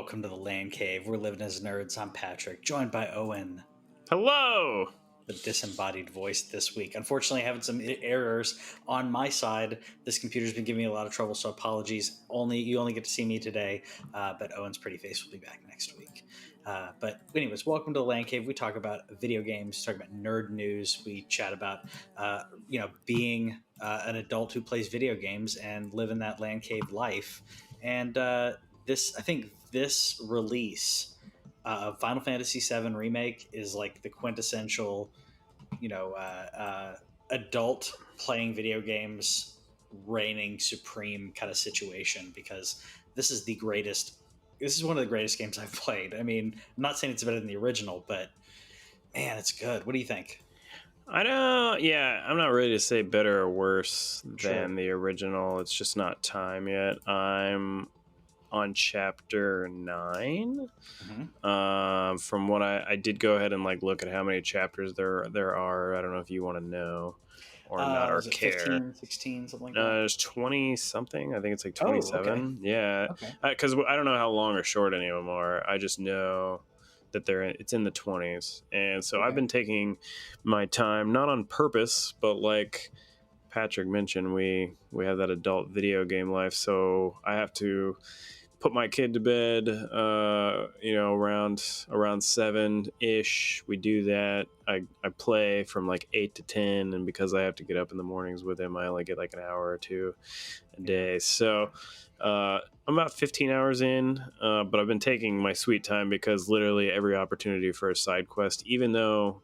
Welcome to the LANCave. We're living as nerds. I'm Patrick, joined by Owen, Hello. the disembodied voice this week. Unfortunately, having some errors on my side. This computer's been giving me a lot of trouble, so apologies. You only get to see me today, but Owen's pretty face will be back next week. But anyways, welcome to the LANCave. We talk about video games, talk about nerd news. We chat about being an adult who plays video games and living that LANCave life. And this release of Final Fantasy VII Remake is like the quintessential, adult playing video games reigning supreme kind of situation, because this is the greatest. This is one of the greatest games I've played. I mean, I'm not saying it's better than the original, but man, it's good. What do you think? I know. Yeah, I'm not ready to say better or worse Sure. than the original. It's just not time yet. I'm on chapter 9. From what I did go ahead and look at how many chapters there are. I don't know if you want to know or not, or care. 15, 16, something like that? There's 20 something. I think it's like 27. Oh, okay. Yeah. Okay. Because I don't know how long or short any of them are. I just know that it's in the 20s. And so Okay. I've been taking my time, not on purpose, but like Patrick mentioned, we have that adult video game life. So I have to put my kid to bed, around 7-ish. We do that. I play from like 8 to 10, and because I have to get up in the mornings with him, I only get like an hour or two a day. So I'm about 15 hours in, but I've been taking my sweet time because literally every opportunity for a side quest, even though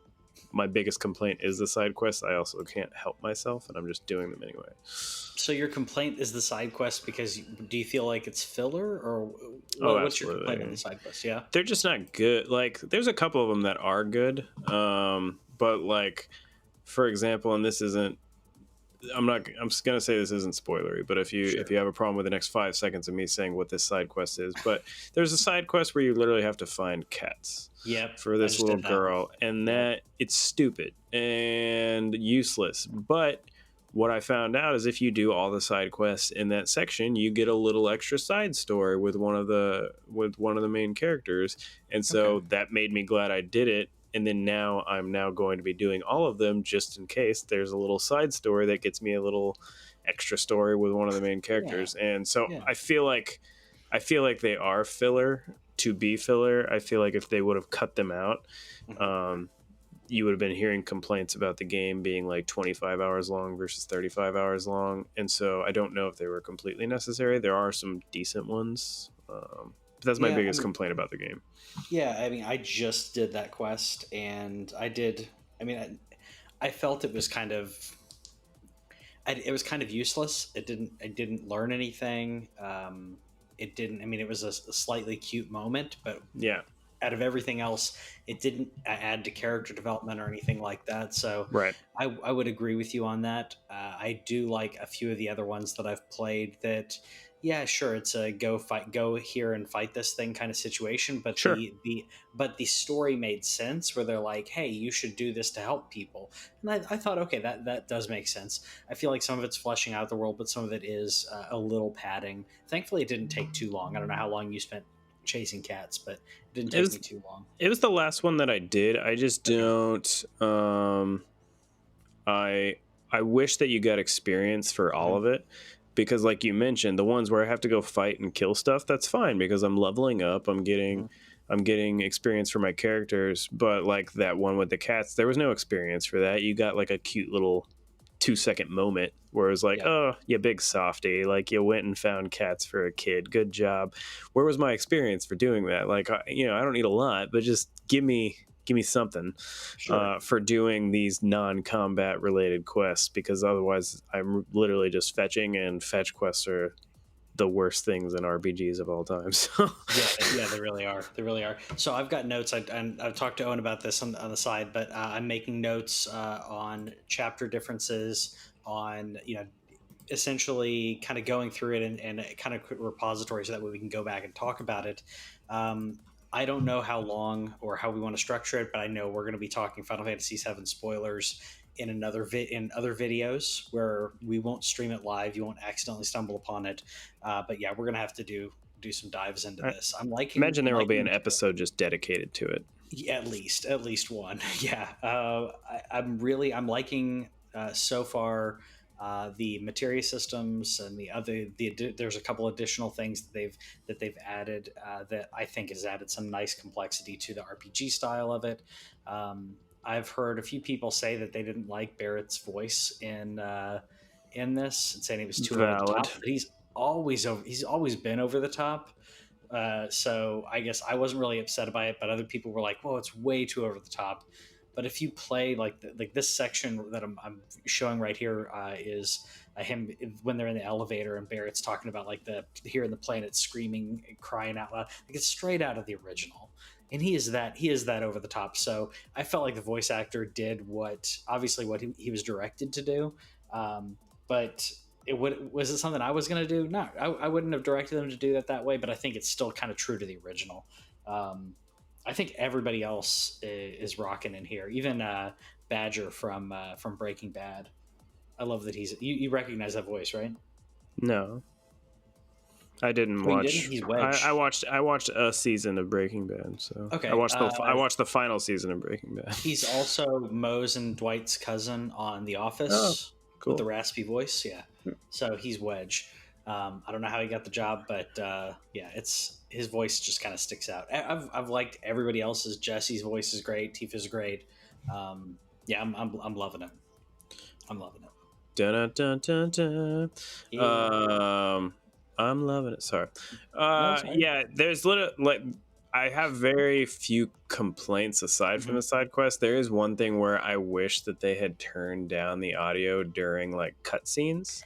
my biggest complaint is the side quest, I also can't help myself, and I'm just doing them anyway. So your complaint is the side quest because do you feel like it's filler, or what's your complaint on the side quest? Yeah, they're just not good. Like, there's a couple of them that are good, but like, for example, and this isn't. I'm just gonna say this isn't spoilery, but if you have a problem with the next 5 seconds of me saying what this side quest is, but there's a side quest where you literally have to find cats. Yep, for this little girl, and that it's stupid and useless. But what I found out is if you do all the side quests in that section, you get a little extra side story with one of the main characters, and so that made me glad I did it. And then I'm going to be doing all of them just in case there's a little side story that gets me a little extra story with one of the main characters. And so I feel like they are filler to be filler. I feel like if they would have cut them out, you would have been hearing complaints about the game being like 25 hours long versus 35 hours long. And so I don't know if they were completely necessary. There are some decent ones. But that's my biggest complaint about the game. Yeah, I mean, I just did that quest, and I felt it was kind of useless. I didn't learn anything. It was a slightly cute moment, but yeah, out of everything else, it didn't add to character development or anything like that. So right. I would agree with you on that. I do like a few of the other ones that I've played that, yeah, sure, it's a go here and fight this thing kind of situation, but sure. the story made sense where they're like, hey, you should do this to help people. And I thought, okay, that does make sense. I feel like some of it's fleshing out the world, but some of it is a little padding. Thankfully, it didn't take too long. I don't know how long you spent chasing cats, but it didn't take me too long. It was the last one that I did. I just don't I wish that you got experience for all of it, because like you mentioned, the ones where I have to go fight and kill stuff, that's fine because I'm leveling up, I'm getting experience for my characters. But like that one with the cats, there was no experience for that. You got like a cute little 2-second moment where it was like, oh, you big softy, like you went and found cats for a kid, good job. Where was my experience for doing that? Like, I don't need a lot, but just give me something for doing these non-combat related quests, because otherwise I'm literally just fetching, and fetch quests are the worst things in RPGs of all time. So yeah, they really are. They really are. So I've got notes. I've talked to Owen about this on the side, but I'm making notes on chapter differences, on essentially kind of going through it and kind of quick repository, so that way we can go back and talk about it. I don't know how long or how we want to structure it, but I know we're going to be talking Final Fantasy VII spoilers in in other videos where we won't stream it live. You won't accidentally stumble upon it. But yeah, we're gonna have to do some dives into I this. imagine I'm there will be liking an the material. episode just dedicated to it. Yeah, at least one. Yeah, I'm liking so far the materia systems and there's a couple additional things that they've added that I think has added some nice complexity to the RPG style of it. I've heard a few people say that they didn't like Barrett's voice in this and saying he was too over the Valid. top, but he's always been over the top. So I guess I wasn't really upset by it, but other people were like, "Whoa, it's way too over the top." But if you play like this section that I'm showing right here is him when they're in the elevator and Barrett's talking about like the hearing the planet screaming, and crying out loud, like it's straight out of the original. And he is that over the top. So I felt like the voice actor did what he was directed to do. But was it something I was going to do? No, I wouldn't have directed them to do that way, but I think it's still kind of true to the original. I think everybody else is rocking in here, even Badger from Breaking Bad. I love that you recognize that voice, right? No, I didn't Oh, you didn't? watch. He's I Wedge. watched. I watched a season of Breaking Bad. So I Okay. watched I watched the final season of Breaking Bad. He's also Moe's and Dwight's cousin on The Oh, Office with the cool. raspy voice. Yeah. So he's Wedge. I don't know how he got the job, but yeah, it's his voice just kind of sticks out. I've liked everybody else's. Jesse's voice is great. Tifa's great. Yeah, I'm loving it. I'm loving it. Dun, dun, dun, dun. Yeah. I'm loving it. Sorry. No, it's all right. Yeah, there's little like I have very few complaints aside from Mhm. the side quest. There is one thing where I wish that they had turned down the audio during like cutscenes.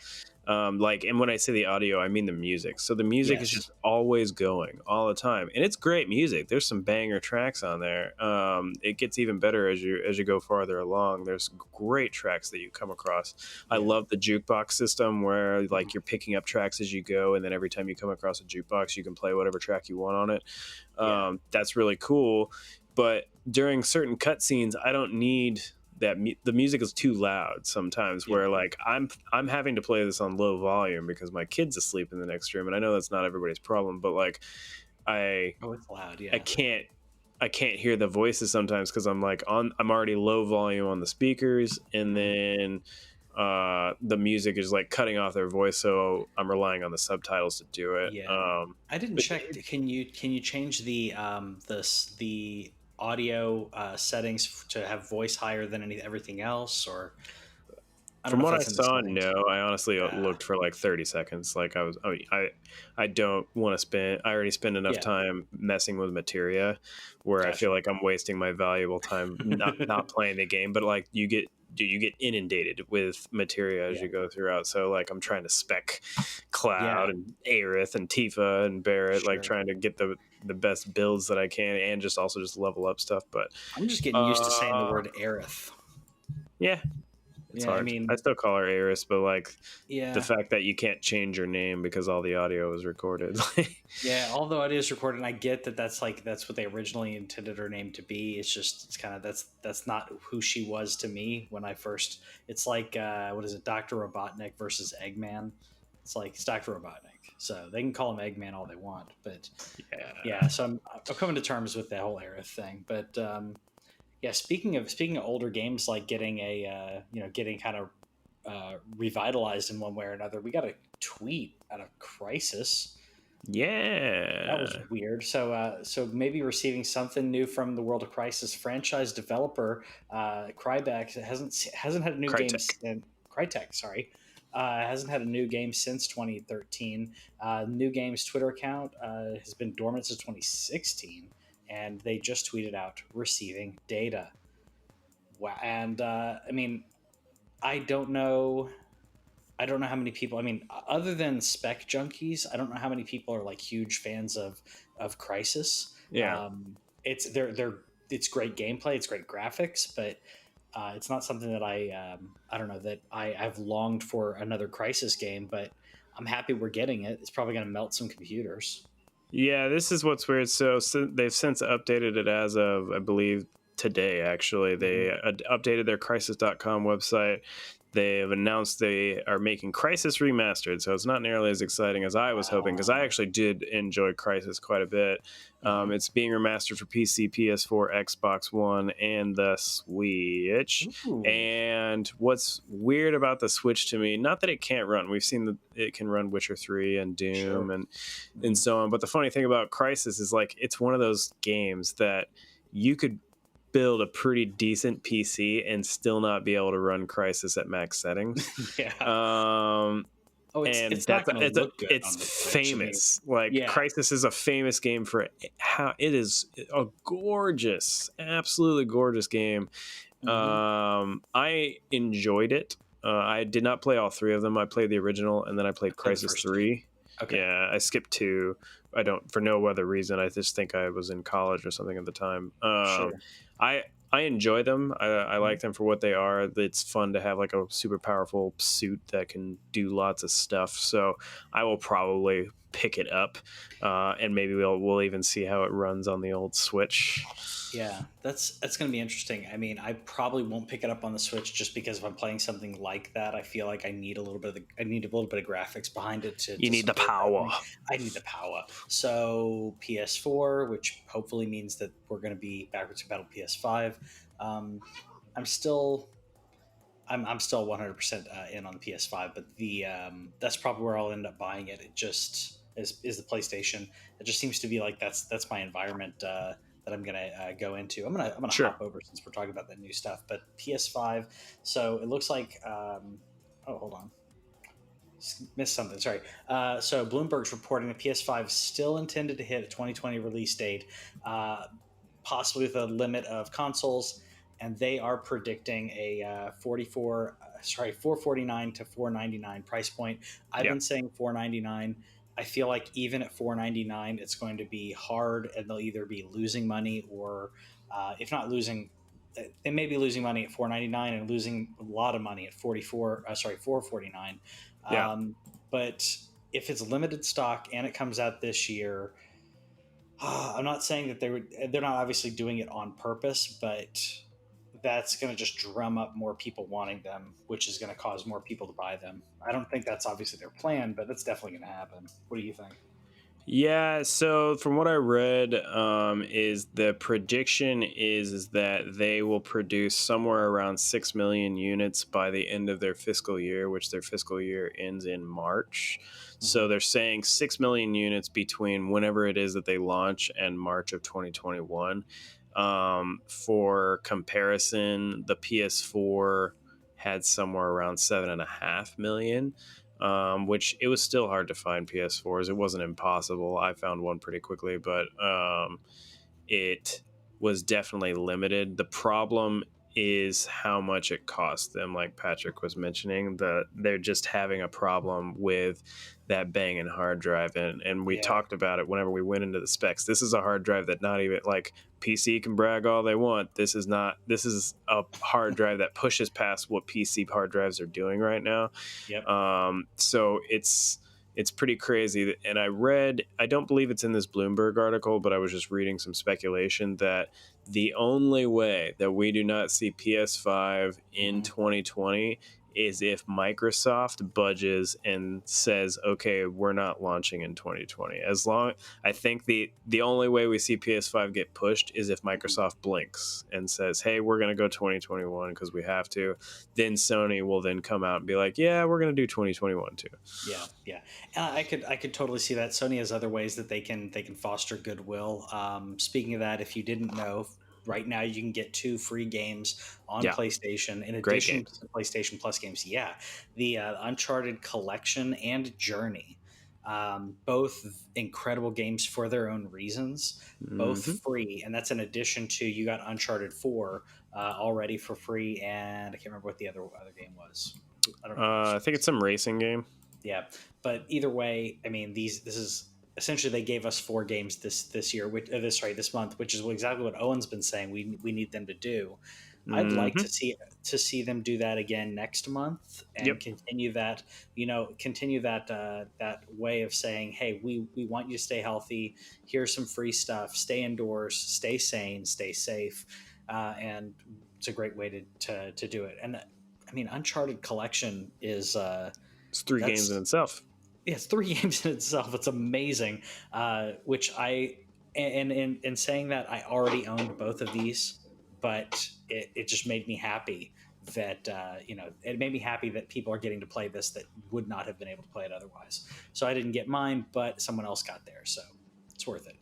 Like, and when I say the audio, I mean the music. So the music is Yes. just always going all the time, and it's great music. There's some banger tracks on there. It gets even better as you go farther along. There's great tracks that you come across. I Yeah. love the jukebox system where Mhm. like you're picking up tracks as you go, and then every time you come across a jukebox, you can play whatever track you want on it. Yeah. That's really cool. But during certain cutscenes, I don't need the music is too loud sometimes Yeah. where like I'm having to play this on low volume because my kid's asleep in the next room, and I know that's not everybody's problem, but like I Oh, it's loud. I Yeah. can't I can't hear the voices sometimes because I'm already low volume on the speakers, and then the music is like cutting off their voice, so I'm relying on the subtitles to do it. Yeah. I didn't But check. Can you change the audio settings to have voice higher than everything else, or I don't from know if what I that's in the saw, settings. no. I honestly Uh, looked for like 30 seconds. Like I don't want to spend. I already spend enough yeah, time messing with materia, where I feel gotcha. like I'm wasting my valuable time not playing the game. But like you get inundated with materia as Yeah, you go throughout. So like I'm trying to spec yeah, Cloud and Aerith and Tifa and Barrett, like sure. trying to get the best builds that I can, and just also just level up stuff. But I'm just getting used to saying the uh, word Aerith. yeah, it's Yeah, I hard. I mean, still call her Eris, but like the yeah, fact that you can't change your name because all the audio is recorded. yeah. Although it is recorded, and I get that that's what they originally intended her name to be. It's kind of that's not who she was to me when I first. It's like what is it, Doctor Robotnik versus Eggman? It's Doctor Robotnik, so they can call him Eggman all they want, but Yeah. yeah. So I'm coming to terms with that whole Aerith thing, but yeah. Speaking of older games, like getting getting kind of revitalized in one way or another, we got a tweet out of Crysis. That was Yeah. weird. So maybe receiving something new from the World of Crisis franchise developer. Cryback hasn't had a new game Crytek. since Crytek. Sorry, hasn't had a new game since 2013. New game's Twitter account has been dormant since 2016, and they just tweeted out receiving data. Wow. And I mean, I don't know. I don't know how many people. I mean, other than spec junkies, I don't know how many people are like huge fans of Crisis. Yeah. They're it's great gameplay, it's great graphics, but it's not something that I don't know that I've longed for another Crisis game. But I'm happy we're getting it. It's probably going to melt some computers. Yeah, this is what's weird. So they've since updated it as of, I believe, today, actually. They updated their Crysis.com website. They have announced they are making Crysis Remastered, so it's not nearly as exciting as I was hoping, because I actually did enjoy Crysis quite a bit. It's being remastered for PC, PS4, Xbox One, and the Switch. Ooh. And what's weird about the Switch to me, not that it can't run, we've seen that it can run Witcher 3 and Doom and so on, but the funny thing about Crysis is, like, it's one of those games that you could build a pretty decent PC and still not be able to run Crysis at max settings. Yeah. Oh, it's not going to look good on the Switch. famous. Like, yeah. Crysis is a famous game for how it is a gorgeous, absolutely gorgeous game. I enjoyed it. I did not play all three of them. I played the original, and then I played Crysis 3. Okay. Yeah, I skipped 2. I don't, for no other reason. I just think I was in college or something at the time. Sure. I enjoy them. I like them for what they are. It's fun to have like a super powerful suit that can do lots of stuff. So I will probably pick it up, and maybe we'll even see how it runs on the old Switch. Yeah, that's going to be interesting. I mean, I probably won't pick it up on the Switch just because if I'm playing something like that, I feel like I need a little bit of graphics behind it to. You need the power. I need the power. So PS4, which hopefully means that we're going to be backwards compatible PS5. I'm still 100% in on the PS5, but that's probably where I'll end up buying it. It just is the PlayStation. It just seems to be like that's my environment that I'm gonna go into. I'm gonna hop over since we're talking about that new stuff. But PS5. So it looks like. Oh, hold on. Missed something. Sorry. So Bloomberg's reporting the PS5 is still intended to hit a 2020 release date, possibly with a limit of consoles. And they are predicting a 449 to 499 price point. I've been saying 499. I feel like even at 499, it's going to be hard, and they'll either be losing money or, if not losing, they may be losing money at 499 and losing a lot of money at 449. But if it's limited stock and it comes out this year, I'm not saying that they're not obviously doing it on purpose, but that's going to just drum up more people wanting them, which is going to cause more people to buy them. I don't think that's obviously their plan, but that's definitely going to happen. What do you think? Yeah, so from what I read, is the prediction is that they will produce somewhere around 6 million units by the end of their fiscal year, which their fiscal year ends in March. So they're saying 6 million units between whenever it is that they launch and March of 2021. For comparison, the PS4 had somewhere around 7.5 million. Which it was still hard to find PS4s. It wasn't impossible. I found one pretty quickly, but it was definitely limited. The problem is how much it costs them. Like Patrick was mentioning, they're just having a problem with that banging hard drive, and we talked about it whenever we went into the specs. This is a hard drive that not even like PC can brag all they want. This is a hard drive that pushes past what PC hard drives are doing right now. So it's pretty crazy. And I don't believe it's in this Bloomberg article, but I was just reading some speculation that the only way that we do not see PS5 in 2020 is if Microsoft budges and says, okay, we're not launching in 2020. I think the only way we see PS5 get pushed is if Microsoft blinks and says, hey, we're going to go 2021 because we have to. Then Sony will then come out and be like, yeah, we're going to do 2021 too. Yeah. I could totally see that. Sony has other ways that they can foster goodwill. Speaking of that, if you didn't know, right now you can get 2 free games on PlayStation in addition to the PlayStation Plus games. The Uncharted Collection and Journey, both incredible games for their own reasons, both free, and that's in addition to, you got Uncharted 4 already for free, and I can't remember what the other game was. I don't know. I think it's some racing game. Yeah, but either way, I mean, this is essentially, they gave us 4 games this year, this month, which is exactly what Owen's been saying we need them to do. I'd like to see them do that again next month and continue that that way of saying, hey, we want you to stay healthy. Here's some free stuff. Stay indoors. Stay sane. Stay safe. and it's a great way to do it. And I mean, Uncharted Collection is It's 3 games in that's itself. yeah, it's 3 games in itself. It's amazing. Which I and in saying that, I already owned both of these, but it just made me happy that it made me happy that people are getting to play this that would not have been able to play it otherwise. So I didn't get mine, but someone else got theirs, so it's worth it.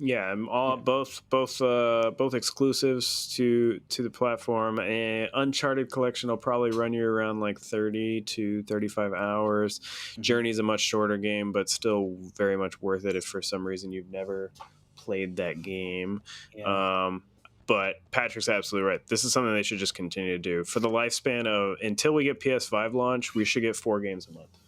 Yeah, all Yeah. both exclusives to the platform. And Uncharted Collection will probably run you around like 30 to 35 hours. Hmm. Journey's a much shorter game, but still very much worth it if for some reason you've never played that game. Yeah. Um, but Patrick's absolutely right. This is something they should just continue to do for the lifespan of until we get PS5 launch. We should get 4 games a month.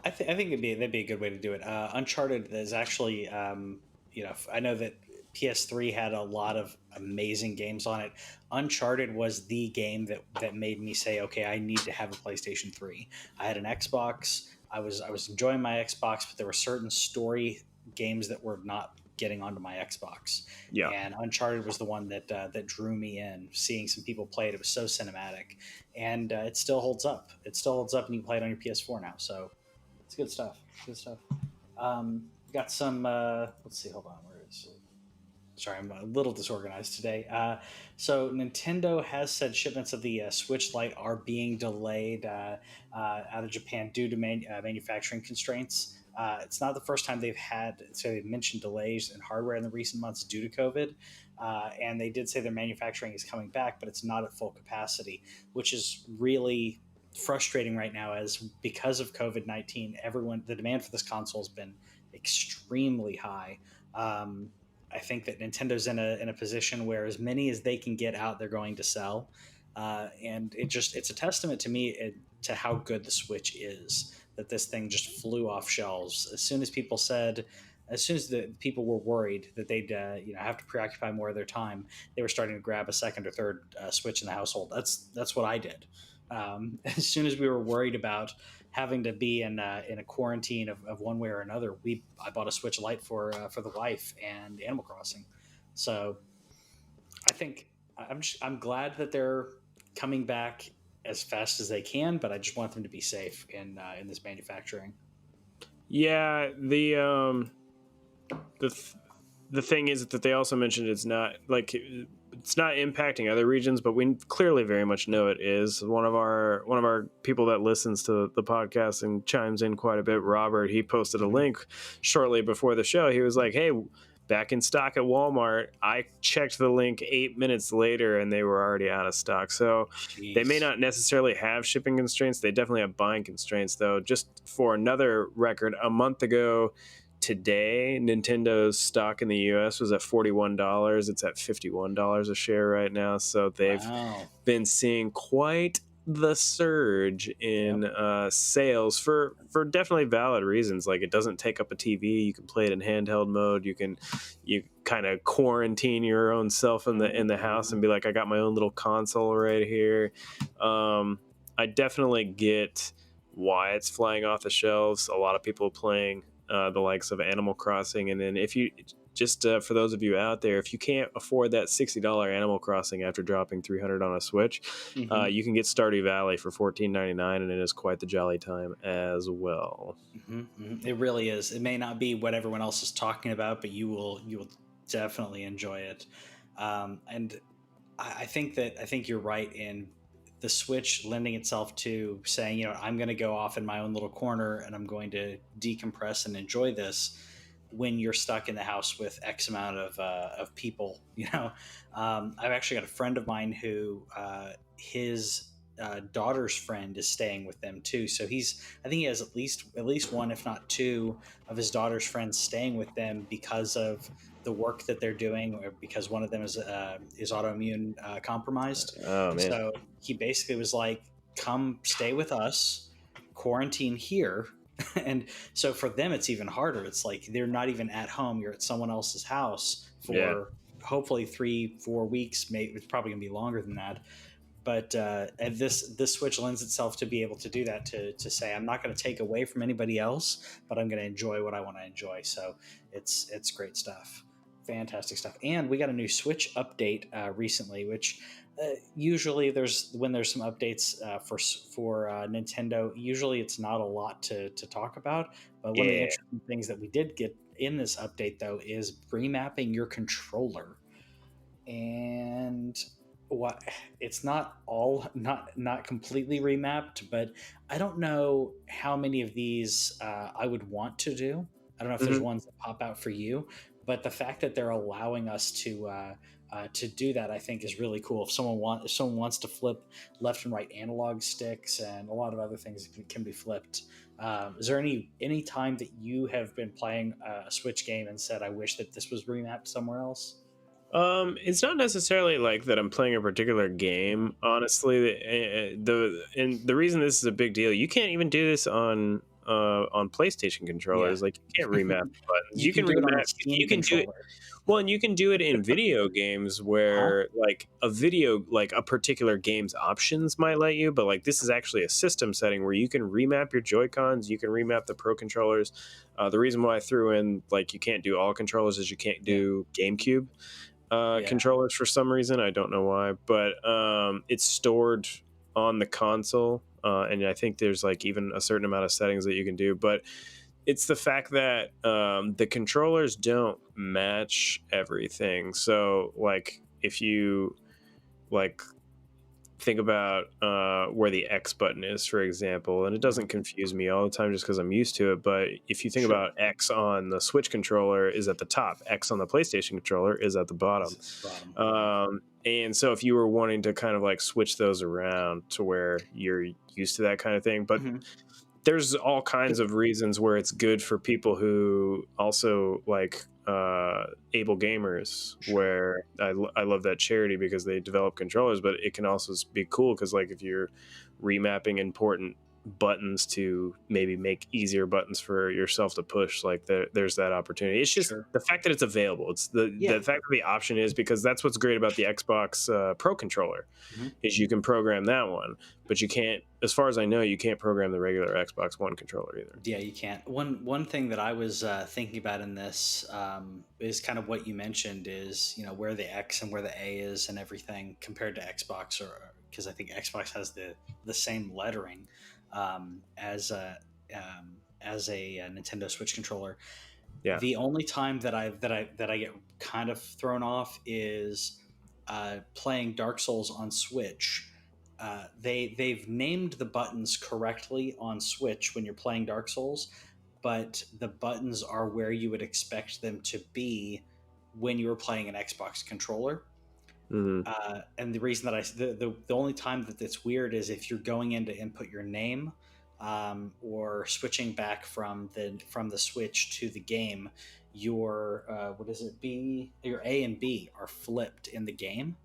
I think that'd be a good way to do it. Uncharted is actually, I know that PS3 had a lot of amazing games on it. Uncharted was the game that made me say, okay, I need to have a PlayStation 3. I had an Xbox. I was enjoying my Xbox, but there were certain story games that were not getting onto my Xbox. Yeah. And Uncharted was the one that drew me in. Seeing some people play it, it was so cinematic, and it still holds up. It still holds up, and you can play it on your PS4 now. So it's good stuff. Good stuff. Got some. Let's see. Hold on. Where is it? Sorry, I'm a little disorganized today. So Nintendo has said shipments of the Switch Lite are being delayed out of Japan due to manufacturing constraints. It's not the first time they've mentioned delays in hardware in the recent months due to COVID. And they did say their manufacturing is coming back, but it's not at full capacity, which is really frustrating right now, as because of COVID-19, the demand for this console has been extremely high. I think that Nintendo's in a position where as many as they can get out, they're going to sell, and it's a testament to me to how good the Switch is. That this thing just flew off shelves as soon as the people were worried that they'd have to preoccupy more of their time, they were starting to grab a second or third Switch in the household. That's what I did. As soon as we were worried about having to be in a quarantine of one way or another, I bought a Switch Lite for the wife and Animal Crossing. So I think I'm glad that they're coming back as fast as they can, but I just want them to be safe in this manufacturing. Yeah, the thing is that they also mentioned it's not impacting other regions, but we clearly very much know it is. One of our people that listens to the podcast and chimes in quite a bit, Robert, he posted a link shortly before the show. He was like, hey, back in stock at Walmart. I checked the link 8 minutes later and they were already out of stock. So they may Jeez. not necessarily have shipping constraints. They definitely have buying constraints, though. Just for another record, a month ago today, Nintendo's stock in the US was at $41. It's at $51 a share right now. So they've Wow. been seeing quite the surge Yep. in sales for definitely valid reasons. Like, it doesn't take up a TV. You can play it in handheld mode. You kind of quarantine your own self in the house and be like, I got my own little console right here. I definitely get why it's flying off the shelves. A lot of people playing the likes of Animal Crossing, and then if you just for those of you out there, if you can't afford that $60 Animal Crossing after dropping $300 on a Switch, Mm-hmm. you can get Stardew Valley for $14.99, and it is quite the jolly time as well. Mm-hmm. Mm-hmm. It really is. It may not be what everyone else is talking about, but you will definitely enjoy it. And I think you're right in the Switch lending itself to saying, I'm going to go off in my own little corner and I'm going to decompress and enjoy this when you're stuck in the house with X amount of people. I've actually got a friend of mine who his daughter's friend is staying with them too. So I think he has at least one, if not two, of his daughter's friends staying with them because of the work that they're doing, or because one of them is autoimmune compromised. Oh man. So he basically was like, "Come stay with us, quarantine here." And so for them, it's even harder. It's like they're not even at home; you're at someone else's house Yeah. for hopefully 3-4 weeks. Maybe it's probably gonna be longer than that. But and this Switch lends itself to be able to do that, to say I'm not going to take away from anybody else, but I'm going to enjoy what I want to enjoy. So it's great stuff. Fantastic stuff. And we got a new Switch update recently, which usually there's some updates for Nintendo. Usually it's not a lot to talk about, but one of the Yeah. interesting things that we did get in this update though is remapping your controller. And what it's not completely remapped, but I don't know how many of these I would want to do. I don't know if there's Mhm. ones that pop out for you, but the fact that they're allowing us to do that, I think, is really cool. If someone wants to flip left and right analog sticks and a lot of other things that can be flipped. Is there any time that you have been playing a Switch game and said, "I wish that this was remapped somewhere else"? It's not necessarily like that I'm playing a particular game. Honestly, the reason this is a big deal, you can't even do this on PlayStation Yeah, controllers. Like, you can't remap buttons. you You can can do it on a remap. Steam You can do it. controller. Well, and you can do it in video games Huh? where like like a particular game's options might let you, but like this is actually a system setting where you can remap your Joy Cons, you can remap the Pro controllers. The reason why I threw in like you can't do all controllers is you can't Yeah, do GameCube yeah, controllers for some reason. I don't know why, but it's stored on the console, and I think there's like even a certain amount of settings that you can do. But it's the fact that the controllers don't match everything. So, like, if you like think about where the X button is, for example, and it uh doesn't confuse me all the time just because I'm used to it. But if you think sure. about X on the Switch controller is at the top, X on the PlayStation controller is at the bottom. It's at the bottom. Yeah. And so if you were wanting to kind of like switch those around to where you're used to that kind of thing, but Mhm. there's all kinds of reasons where it's good for people who also like able gamers Sure. where I love that charity because they develop controllers, but it can also be cool because like if you're remapping important buttons to maybe make easier buttons for yourself to push, like there's that opportunity. It's just Sure. the fact that it's available. It's the Yeah. fact that the option is, because that's what's great about the Xbox Pro controller Mhm. is you can program that one, but you can't, as far as I know, you can't program the regular Xbox One controller either. Yeah, you can't. One thing that I was thinking about in this is kind of what you mentioned is where the X and where the A is and everything compared to Xbox, or because I think Xbox has the same lettering as a Nintendo Switch controller. Yeah. The only time that I get kind of thrown off is playing Dark Souls on Switch. They've named the buttons correctly on Switch when you're playing Dark Souls, but the buttons are where you would expect them to be when you were playing an Xbox controller. Hmm. And the reason that the only time that it's weird is if you're going in to input your name, or switching back from the Switch to the game, your what is it, B, your A and B are flipped in the game.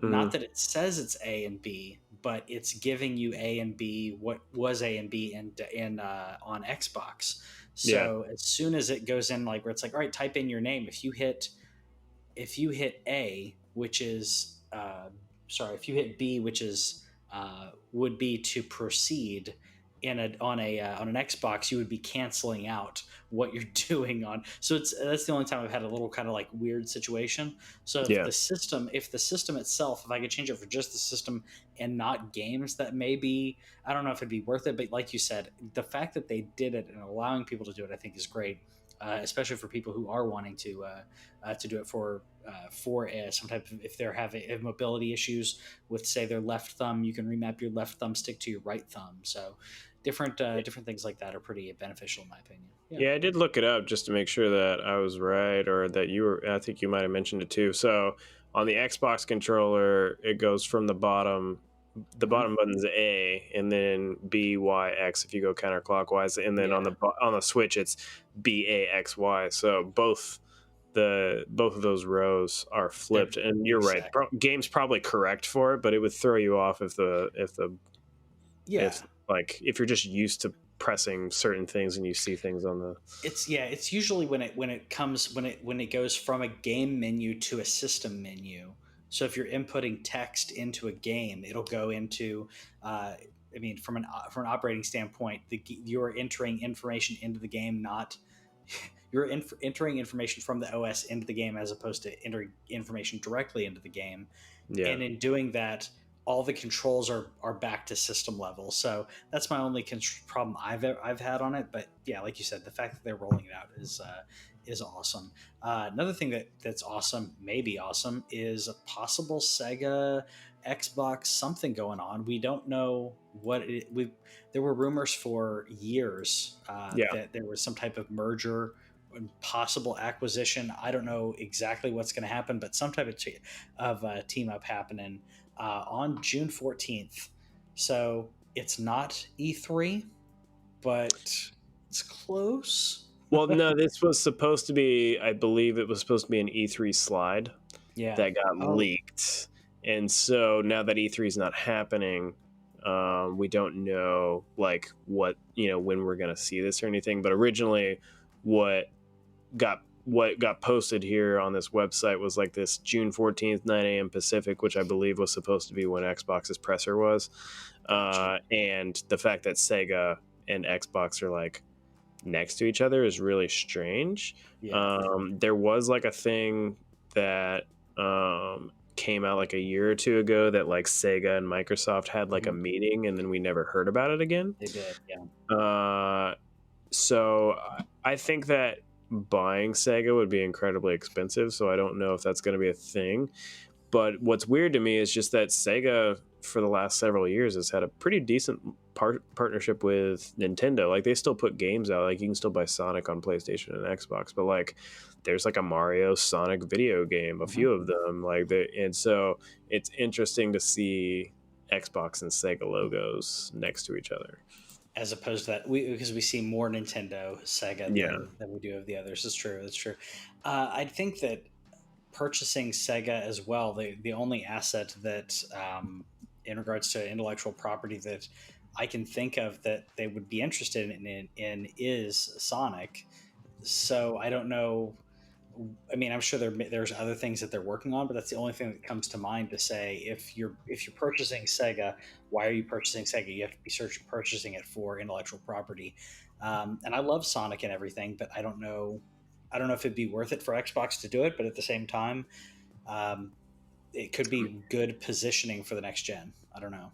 Not Hmm. that it says it's A and B, but it's giving you A and B, what was A and B in on Xbox. Yeah. So as soon as it goes in, like where it's like, all right, type in your name. If you hit A, which is if you hit B, which is would be to proceed in a on an Xbox, you would be canceling out what you're doing on. So that's the only time I've had a little kind of like weird situation. So Yeah. if the system itself, if I could change it for just the system and not games, that may be, I don't know if it'd be worth it. But like you said, the fact that they did it and allowing people to do it, I think is great. Especially for people who are wanting to do it for some type of, if they're having mobility issues with, say, their left thumb, you can remap your left thumbstick to your right thumb. So different things like that are pretty beneficial in my opinion. Yeah. Yeah, I did look it up just to make sure that I was right, or that you were. I think you might have mentioned it too. So on the Xbox controller, it goes from the bottom. The Hmm. bottom button's A, and then B, Y, X if you go counterclockwise, and then on Yeah. on the Switch it's B, A, X, Y. So both of those rows are They're flipped, and you're right. exact. Game's probably correct for it, but it would throw you off Yeah. if like if you're just used to pressing certain things and you see things on the. It's usually when it goes from a game menu to a system menu. So if you're inputting text into a game, it'll go into I mean, from an operating standpoint, you're entering information into the game, not entering information from the OS into the game as opposed to entering information directly into the game. Yeah. And in doing that, all the controls are back to system level. So that's my only problem I've had on it. But yeah, like you said, the fact that they're rolling it out is awesome. Another thing that's awesome, maybe awesome, is a possible Sega Xbox something going on. We don't know what there were rumors for years Yeah. that there was some type of merger, possible acquisition. I don't know exactly what's going to happen, but some type of team up happening on June 14th. So it's not E3, but it's close. Well, no, this was supposed to be, I believe it was supposed to be an E3 slide Yeah. that got Oh, leaked. And so now that E3 is not happening, we don't know like what, when we're going to see this or anything. But originally what got posted here on this website was like this June 14th, 9 a.m. Pacific, which I believe was supposed to be when Xbox's presser was. gotcha. And the fact that Sega and Xbox are like next to each other is really strange. Yeah. There was like a thing that came out like a year or two ago that like Sega and Microsoft had like a Mhm. meeting and then we never heard about it again. They did. Yeah. So I think that buying Sega would be incredibly expensive. So I don't know if that's going to be a thing. But what's weird to me is just that Sega for the last several years has had a pretty decent partnership with Nintendo. Like they still put games out. Like you can still buy Sonic on PlayStation and Xbox, but like there's like a Mario Sonic video game, a Mhm. few of them. And so it's interesting to see Xbox and Sega logos next to each other. As opposed to that, because we see more Nintendo, Sega Yeah. than we do of the others. It's true. It's true. I think that purchasing Sega as well, the only asset that, in regards to intellectual property, that I can think of that they would be interested in is Sonic. So I don't know. I mean, I'm sure there's other things that they're working on, but that's the only thing that comes to mind to say if you're purchasing Sega, why are you purchasing Sega? You have to be purchasing it for intellectual property. And I love Sonic and everything, but I don't know. I don't know if it'd be worth it for Xbox to do it, but at the same time, um, it could be good positioning for the next gen. I don't know.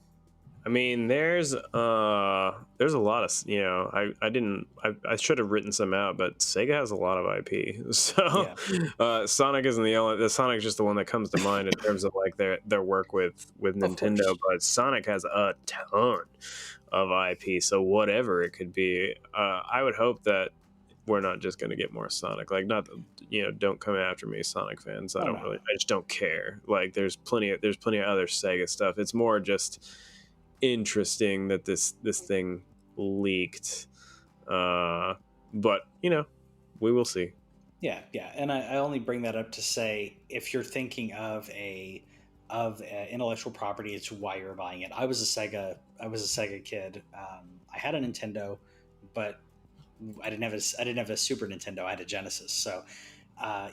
I mean, there's a lot of I should have written some out, but Sega has a lot of IP. So Yeah. Sonic isn't the only. The Sonic's just the one that comes to mind in terms of like their work with Of Nintendo. course. But Sonic has a ton of IP. So whatever it could be, I would hope that we're not just going to get more Sonic. Like not don't come after me, Sonic fans. Oh no. I just don't care. Like there's plenty of other Sega stuff. It's more just interesting that this thing leaked, but we will see. Yeah, yeah, and I only bring that up to say if you're thinking of intellectual property, it's why you're buying it. I was a Sega kid. I had a Nintendo, but I didn't have a Super Nintendo. I had a Genesis. So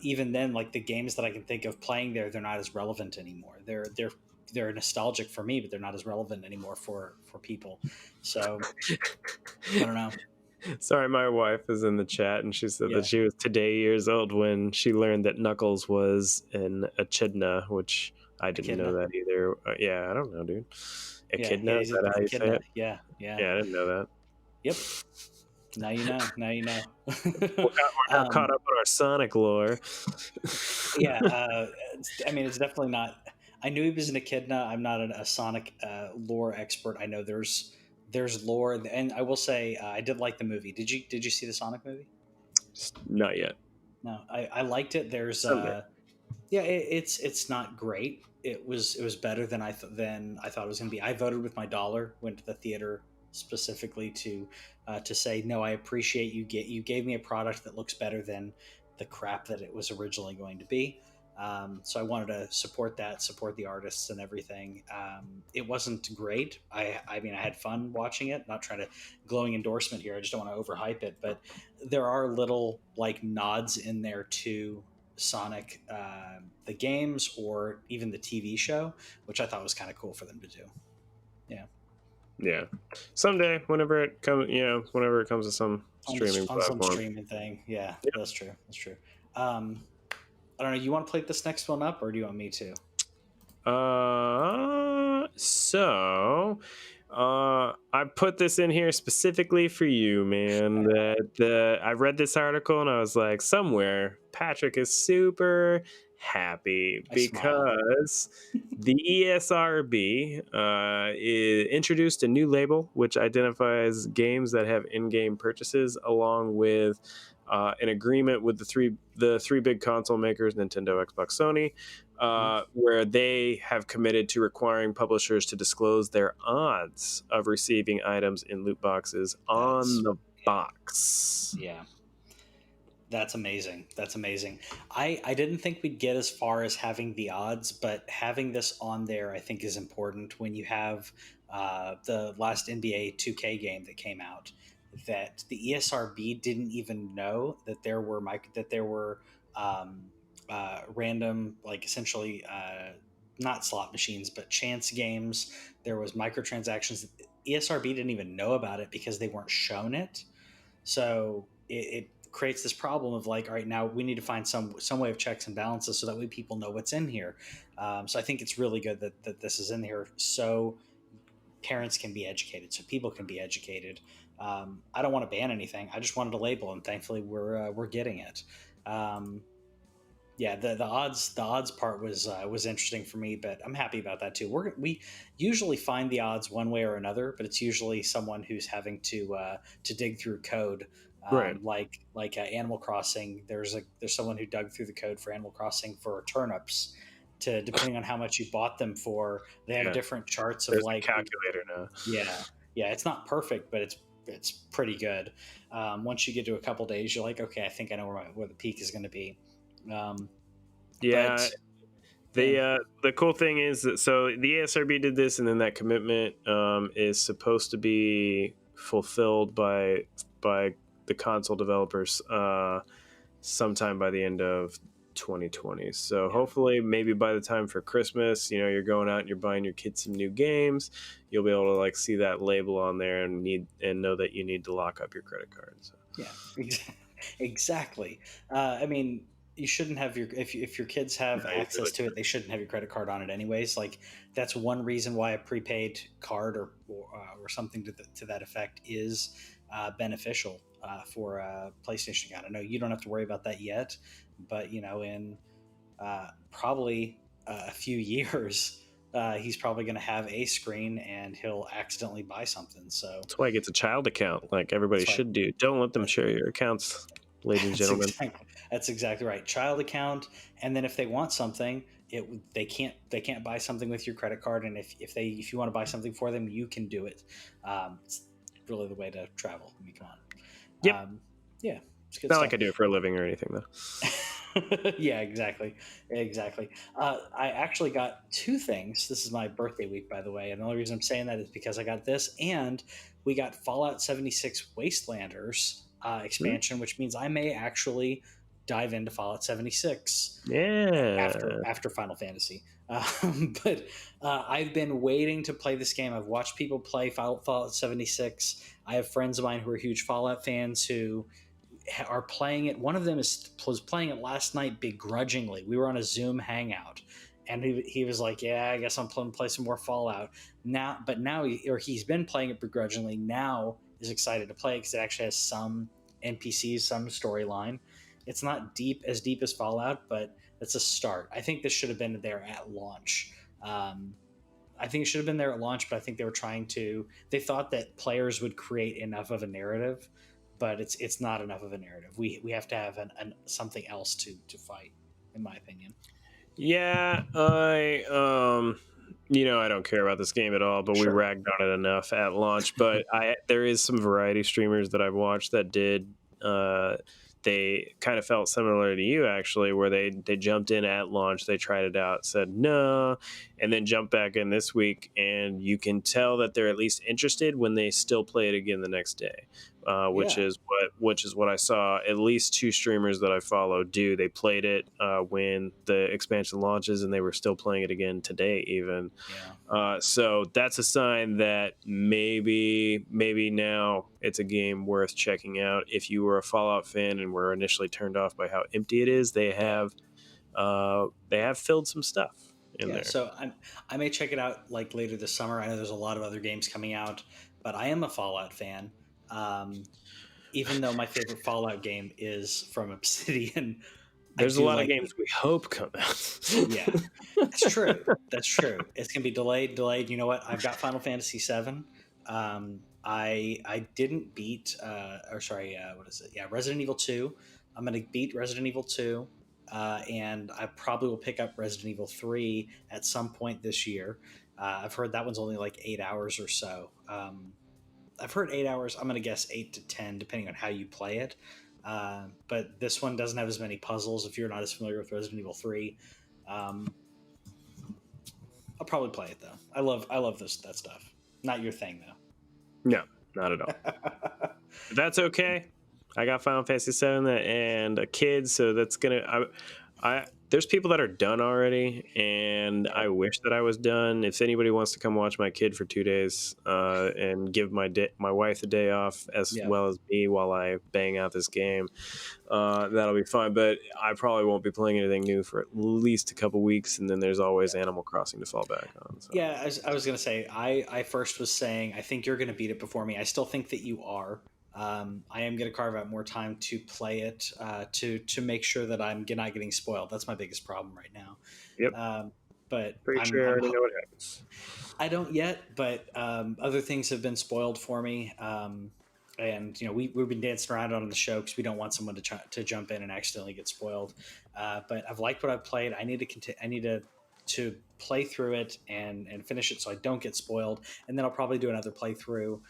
even then, like the games that I can think of playing there, they're not as relevant anymore. They're nostalgic for me, but they're not as relevant anymore for people. So I don't know. Sorry, my wife is in the chat and she said that Yeah, she was today years old when she learned that Knuckles was an echidna, which I didn't know Echidna. that either. Yeah, I don't know, dude. Yeah, Echidna, is he's that how you say Echidna. it? Yeah, yeah. Yeah, I didn't know that. Yep. Now you know. Now you know. We're now caught up on our Sonic lore. Yeah, I mean, it's definitely not. I knew he was an echidna. I'm not a Sonic lore expert. I know there's lore, and I will say I did like the movie. Did you see the Sonic movie? Not yet. No, I liked it. There's Someday. yeah, it's not great. It was better than I thought it was going to be. I voted with my dollar. Went to the theater specifically to say no. I appreciate you gave me a product that looks better than the crap that it was originally going to be. So I wanted to support that, support the artists and everything. It wasn't great. I mean, I had fun watching it. Not trying to glowing endorsement here. I just don't want to overhype it, but there are little like nods in there to Sonic, the games, or even the TV show, which I thought was kind of cool for them to do. Yeah. Yeah, someday, whenever it comes to some streaming on some platform. streaming thing. Yeah, that's true. That's true. Um, I don't know. You want to play this next one up, or do you want me to? I put this in here specifically for you, man. That I read this article and I was like, somewhere Patrick is super happy I smiled. because the ESRB introduced a new label which identifies games that have in-game purchases, along with an agreement with the three big console makers, Nintendo, Xbox, Sony, Mhm. where they have committed to requiring publishers to disclose their odds of receiving items in loot boxes on That's the box. yeah. That's amazing. That's amazing. I didn't think we'd get as far as having the odds, but having this on there, I think, is important when you have the last NBA 2K game that came out. That the ESRB didn't even know that there were um, random, like essentially not slot machines, but chance games. There was microtransactions. ESRB didn't even know about it because they weren't shown it. So it creates this problem of like, all right, now we need to find some way of checks and balances so that way people know what's in here. So I think it's really good that this is in here so parents can be educated, so people can be educated. I don't want to ban anything. I just wanted a label, and thankfully we're getting it. Um, yeah, the odds part was interesting for me, but I'm happy about that too. We usually find the odds one way or another, but it's usually someone who's having to dig through code, Right. like Animal Crossing. There's someone who dug through the code for Animal Crossing for turnips. To depending on how much you bought them for, they have Yeah. different charts of There's a like, calculator now. yeah, yeah. It's not perfect, but it's pretty good. Once you get to a couple days, you're like, okay, I think I know where the peak is going to be. Um, Yeah. but yeah, The cool thing is that so the ASRB did this, and then that commitment is supposed to be fulfilled by the console developers sometime by the end of 2020. So yeah, hopefully, maybe by the time for Christmas, you're going out and you're buying your kids some new games, you'll be able to like see that label on there and know that you need to lock up your credit card. So. yeah, exactly. I mean, you shouldn't have if your kids have Yeah, you access really to it, they shouldn't have your credit card on it anyways. Like that's one reason why a prepaid card or something to that effect is beneficial for a PlayStation account. I know you don't have to worry about that yet, but in probably a few years, he's probably going to have a screen and he'll accidentally buy something. So That's why it gets a child account, like everybody that's why should do. Don't let them that's, share your accounts, ladies and that's gentlemen. exactly that's exactly right. Child account, and then if they want something, they can't buy something with your credit card, and if you want to buy something for them, you can do it. It's really the way to travel. I mean, come Yep. on. Yeah, it's good Not stuff. like I do it for a living or anything, though. Yeah, exactly. I actually got two things. This is my birthday week, by the way, and the only reason I'm saying that is because I got this, and we got Fallout 76 Wastelanders Hmm? expansion, which means I may actually dive into Fallout 76 after Yeah. Final Fantasy. But I've been waiting to play this game. I've watched people play Fallout 76. I have friends of mine who are huge Fallout fans who are playing it. One of them was playing it last night begrudgingly. We were on a Zoom hangout, and he was like, "Yeah, I guess I'm playing play some more Fallout now." But now, he's been playing it begrudgingly. Now is excited to play because it actually has some NPCs, some storyline. It's not as deep as Fallout, but it's a start. I think this should have been there at launch. I think it should have been there at launch, but I think they were trying to. They thought that players would create enough of a narrative, but it's not enough of a narrative. We have to have something else to fight, in my opinion. Yeah, I don't care about this game at all, but we Sure. ragged on it enough at launch. But there is some variety streamers that I've watched that did. They kind of felt similar to you actually, where they jumped in at launch, they tried it out, said no, and then jumped back in this week, and you can tell that they're at least interested when they still play it again the next day. which Yeah. is what I saw at least two streamers that I follow do. They played it when the expansion launches, and they were still playing it again today, even. Yeah. So that's a sign that maybe now it's a game worth checking out. If you were a Fallout fan and were initially turned off by how empty it is, Yeah. they have filled some stuff in Yeah. there. So I may check it out like later this summer. I know there's a lot of other games coming out, but I am a Fallout fan. Um, Even though my favorite Fallout game is from Obsidian, I There's a do lot of like games we hope come out. yeah, that's true. That's true. It's gonna be delayed. You know what? I've got Final Fantasy VII. I didn't beat or sorry, what is it? Yeah, Resident Evil 2. I'm gonna beat Resident Evil 2, and I probably will pick up Resident Evil 3 at some point this year. I've heard that one's only like 8 hours or so. I've heard 8 hours. I'm gonna guess 8 to 10, depending on how you play it. But this one doesn't have as many puzzles. If you're not as familiar with Resident Evil 3, um, I'll probably play it though. I love that stuff. Not your thing No, not at all. though. But that's okay. I got Final Fantasy VII and a kid, so that's gonna. I there's people that are done already, and I wish that I was done. If anybody wants to come watch my kid for 2 days and give my wife a day off as Yeah. well as me while I bang out this game, that'll be fine. But I probably won't be playing anything new for at least a couple weeks, and then there's always Animal Crossing to fall back on. So. Yeah, I was gonna say I first was saying I think you're gonna beat it before me. I still think that you are. I am gonna carve out more time to play it to make sure that I'm not getting spoiled. That's my biggest problem right now. Yep. But Pretty sure I already know what happens. I don't yet, but other things have been spoiled for me. And we've been dancing around on the show because we don't want someone to jump in and accidentally get spoiled. But I've liked what I've played. I need to play through it and finish it so I don't get spoiled, and then I'll probably do another playthrough,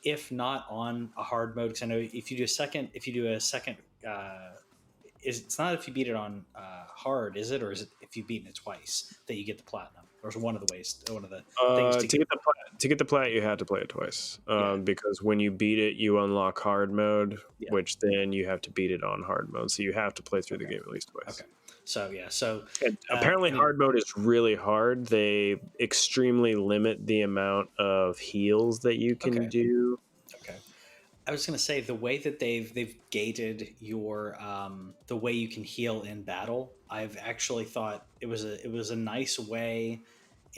if not on a hard mode, because I know if you do a second, it's not if you beat it on hard, is it, or is it if you've beaten it twice that you get the platinum? Or is one of the things To get the plat, you had to play it twice. Yeah. Because when you beat it, you unlock hard mode, Yeah. which then you have to beat it on hard mode. So you have to play through the Okay. game at least twice. Okay. So yeah, so And apparently, anyway. hard mode is really hard. They extremely limit the amount of heals that you can Okay. do. Okay. I was going to say the way that they've gated your the way you can heal in battle. I've actually thought it was a nice way,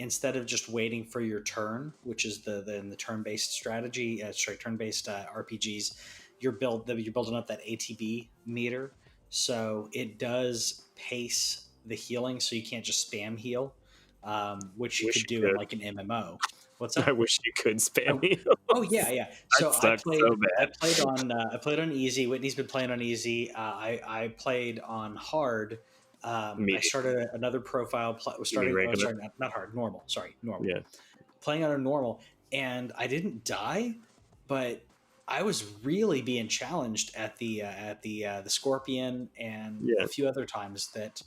instead of just waiting for your turn, which is the turn based strategy, turn based RPGs. You're building up that ATB meter, so it does pace the healing, so you can't just spam heal, which you Wish could you do in could. like an MMO. What's I that? wish you could spam Oh, heal. oh yeah, yeah. So That sucks so bad. I played on easy. Whitney's been playing on easy. I played on hard. I Medium. started another profile. Was You mean starting. Oh, regular? sorry, not hard. Normal. Sorry, normal. Yeah. Playing on a normal, and I didn't die, but I was really being challenged at the Scorpion and Yeah. a few other times that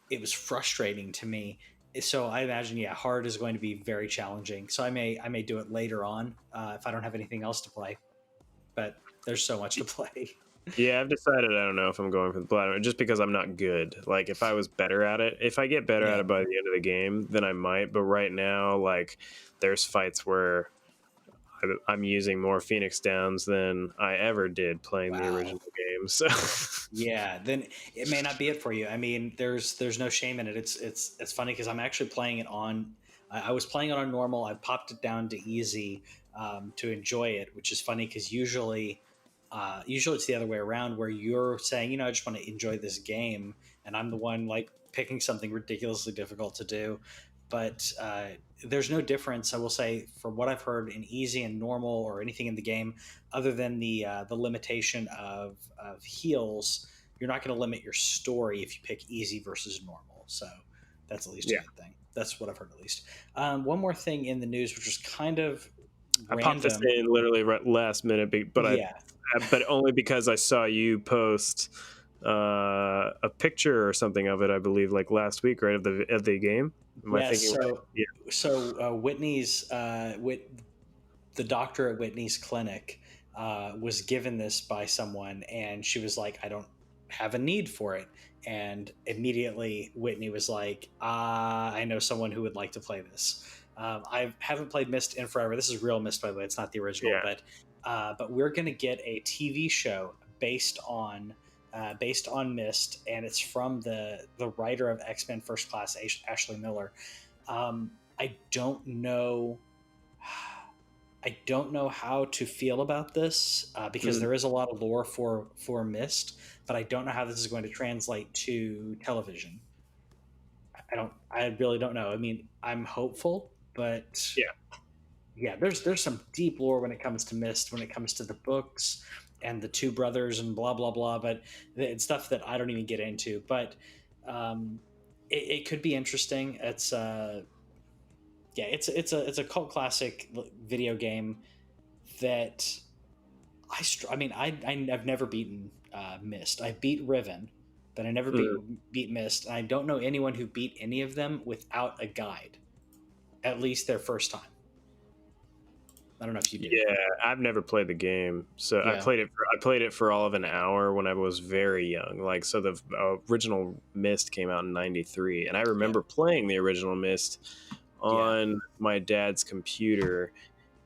it was frustrating to me. So I imagine, yeah, hard is going to be very challenging. So I may do it later on if I don't have anything else to play. But there's so much to play. Yeah, I've decided I don't know if I'm going for the platinum just because I'm not good. Like if I was better at it, if I get better at Yeah. it by the end of the game, then I might. But right now, like there's fights where I'm using more Phoenix Downs than I ever did playing the Wow. original game. So Yeah, then it may not be it for you. I mean, there's no shame in it. It's funny because I'm actually playing it on. I was playing it on normal. I popped it down to easy to enjoy it, which is funny because usually it's the other way around where you're saying, I just want to enjoy this game, and I'm the one like picking something ridiculously difficult to do. But there's no difference, I will say, from what I've heard in easy and normal or anything in the game, other than the limitation of heals. You're not going to limit your story if you pick easy versus normal. So that's at least a yeah, good thing. That's what I've heard at least. One more thing in the news, which was kind of I popped this random. in literally right last minute, Yeah. but only because I saw you post a picture or something of it. I believe like last week, right, of the game. Am I Yes. thinking right? Yeah. So Whitney's the doctor at Whitney's clinic was given this by someone, and she was like, I don't have a need for it. And immediately Whitney was like, I know someone who would like to play this. I haven't played Myst in forever. This is real Myst, by the way. It's not the original, Yeah. but we're going to get a TV show based on Myst, and it's from the writer of X-Men First Class, Ashley Miller. I don't know. I don't know how to feel about this because Mm. there is a lot of lore for Myst, but I don't know how this is going to translate to television. I don't. I really don't know. I mean, I'm hopeful, but Yeah. yeah, there's some deep lore when it comes to Myst, when it comes to the books and the two brothers and blah blah blah. But it's stuff that I don't even get into. But um, it could be interesting. It's yeah, it's a cult classic video game that I mean, I've never beaten Myst. I beat Riven, but I never Mm. beat Myst. And I don't know anyone who beat any of them without a guide, at least their first time. I don't know if you do. Yeah, I've never played the game, so Yeah, I played it for all of an hour when I was very young. Like, so the original Myst came out in '93, and I yeah, remember playing the original Myst yeah. on my dad's computer,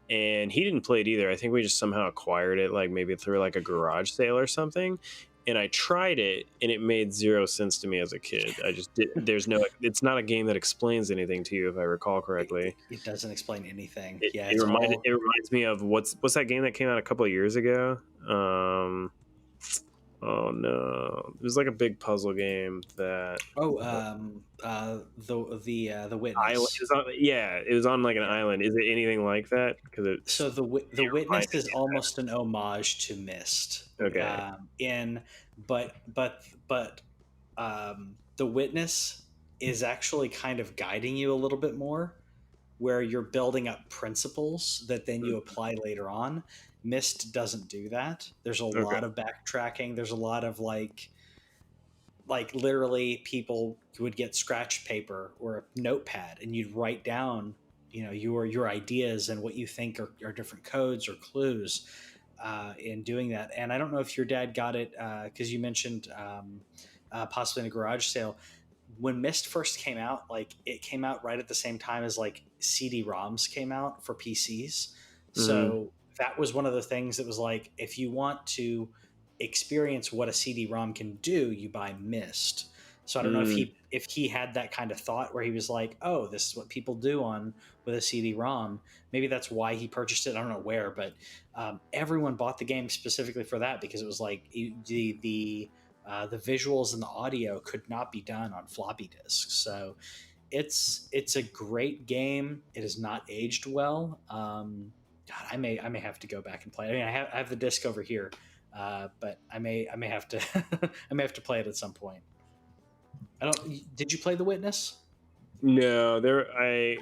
and he didn't play it either. I think we just somehow acquired it, like maybe through like a garage sale or something. And I tried it, and it made zero sense to me as a kid. I just did. There's no. It's not a game that explains anything to you, if I recall correctly. It doesn't explain anything. It, Yeah, it it's reminded all. it reminds me of what's that game that came out a couple of years ago? Oh no, it was like a big puzzle game that Oh, the island. It witness. was on, yeah, it was on like an Yeah. island. Is it anything like that? Because So it's the it witness reminded is me almost an homage to Myst. of that. Okay. In but the witness is actually kind of guiding you a little bit more, where you're building up principles that then you Mm. apply later on. Myst doesn't do that. There's a Okay. lot of backtracking. There's a lot of like literally people would get scratch paper or a notepad and you'd write down your ideas and what you think are different codes or clues in doing that. And I don't know if your dad got it because you mentioned possibly in a garage sale. When Myst first came out, like it came out right at the same time as like CD-ROMs came out for PCs. Hmm. So that was one of the things that was like, if you want to experience what a CD-ROM can do, you buy Myst. So I don't know Mm. if he had that kind of thought where he was like, oh, this is what people do on with a CD-ROM. Maybe that's why he purchased it. I don't know where, but everyone bought the game specifically for that because it was like the visuals and the audio could not be done on floppy disks. So it's a great game. It has not aged well. God, I may have to go back and play it. I mean, I have the disc over here, but I may have to I may have to play it at some point. I don't. Did you play The Witness? No, I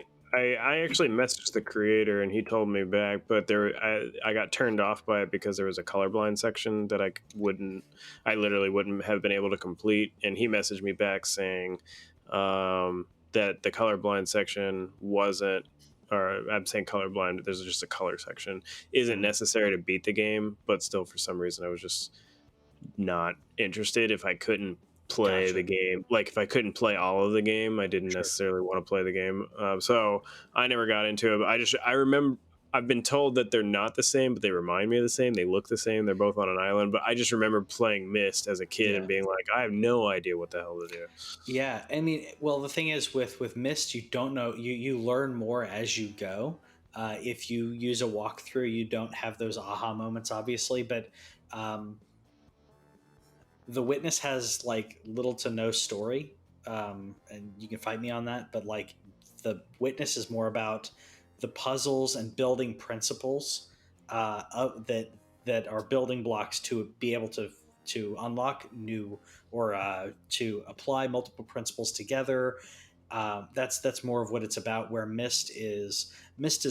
actually messaged the creator and he told me back, but I got turned off by it because there was a colorblind section that I literally wouldn't have been able to complete. And he messaged me back saying that the colorblind section wasn't, or I'm saying colorblind, there's just a color section, isn't Mhm. necessary to beat the game, but still for some reason I was just not interested. If I couldn't play the Gotcha. game, like if I couldn't play all of the game, I didn't Sure. necessarily want to play the game. So I never got into it. But I remember I've been told that they're not the same, but they remind me of the same. They look the same. They're both on an island. But I just remember playing Myst as a kid and Yeah. being like, I have no idea what the hell to do. Yeah. I mean, well, the thing is with Myst, you don't know. You learn more as you go. If you use a walkthrough, you don't have those aha moments, obviously. But um, The Witness has like little to no story, and you can fight me on that. But like The Witness is more about the puzzles and building principles that are building blocks to be able to unlock new or to apply multiple principles together. That's more of what it's about. Where Myst is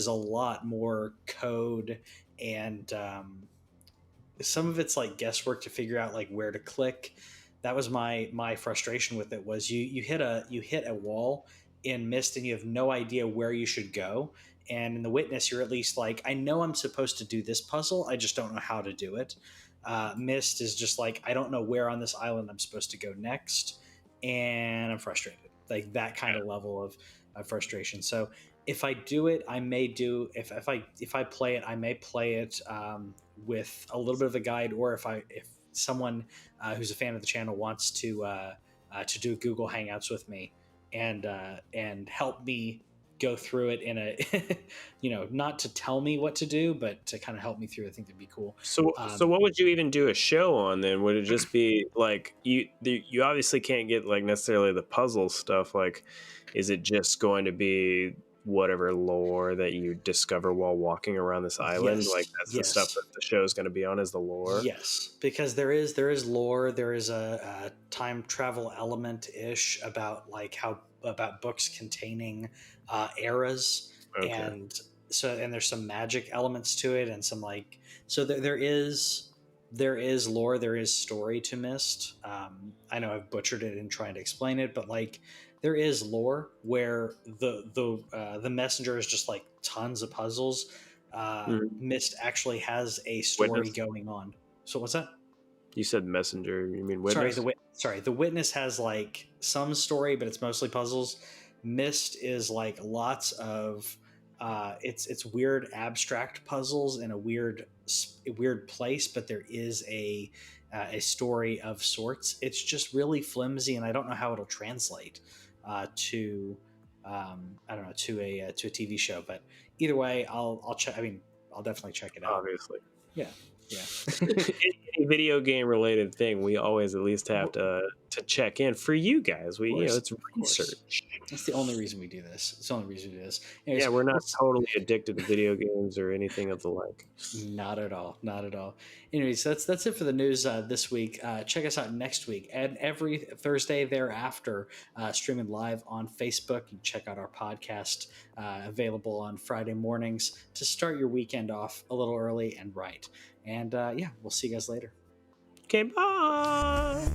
a lot more code and some of it's like guesswork to figure out like where to click. That was my frustration with it was you hit a wall in Myst and you have no idea where you should go, And in The Witness, you're at least like, I know I'm supposed to do this puzzle, I just don't know how to do it. Myst is just like, I don't know where on this island I'm supposed to go next, and I'm frustrated. Like that kind of level of frustration. So if I do it, I may do if I play it, I may play it with a little bit of a guide, or if someone who's a fan of the channel wants to do Google Hangouts with me and help me go through it in a not to tell me what to do, but to kind of help me through. I think that'd be cool. So what would you even do a show on then? Would it just be like you obviously can't get like necessarily the puzzle stuff? Like, is it just going to be whatever lore that you discover while walking around this island? Yes, Like that's the stuff yes. that the show is going to be on, is the lore? Yes, because there is lore. There is a time travel element ish about like how about books containing eras, Okay. and and there's some magic elements to it, and some like there is lore, there is story to Myst. I know I've butchered it in trying to explain it, but like there is lore where the messenger is just like tons of puzzles. Mhm. Myst actually has a story Witness? going on. So what's that? You said messenger. You mean Sorry, witness? the witness has like some story, but it's mostly puzzles. Myst is like lots of it's weird abstract puzzles in a weird place, but there is a story of sorts. It's just really flimsy, and I don't know how it'll translate to I don't know, to a TV show. But either way, I'll check. I mean, I'll definitely check it out. Obviously. Yeah, yeah. Any video game related thing, we always at least have to check in for you guys. We it's Of course. research. That's the only reason we do this. It's the only reason we do this. Yeah, Anyways, we're not totally addicted to video games or anything of the like. not at all. Not at all. Anyways, that's it for the news this week. Check us out next week and every Thursday thereafter, streaming live on Facebook. You can check out our podcast available on Friday mornings to start your weekend off a little early and right. And yeah, we'll see you guys later. Okay, bye.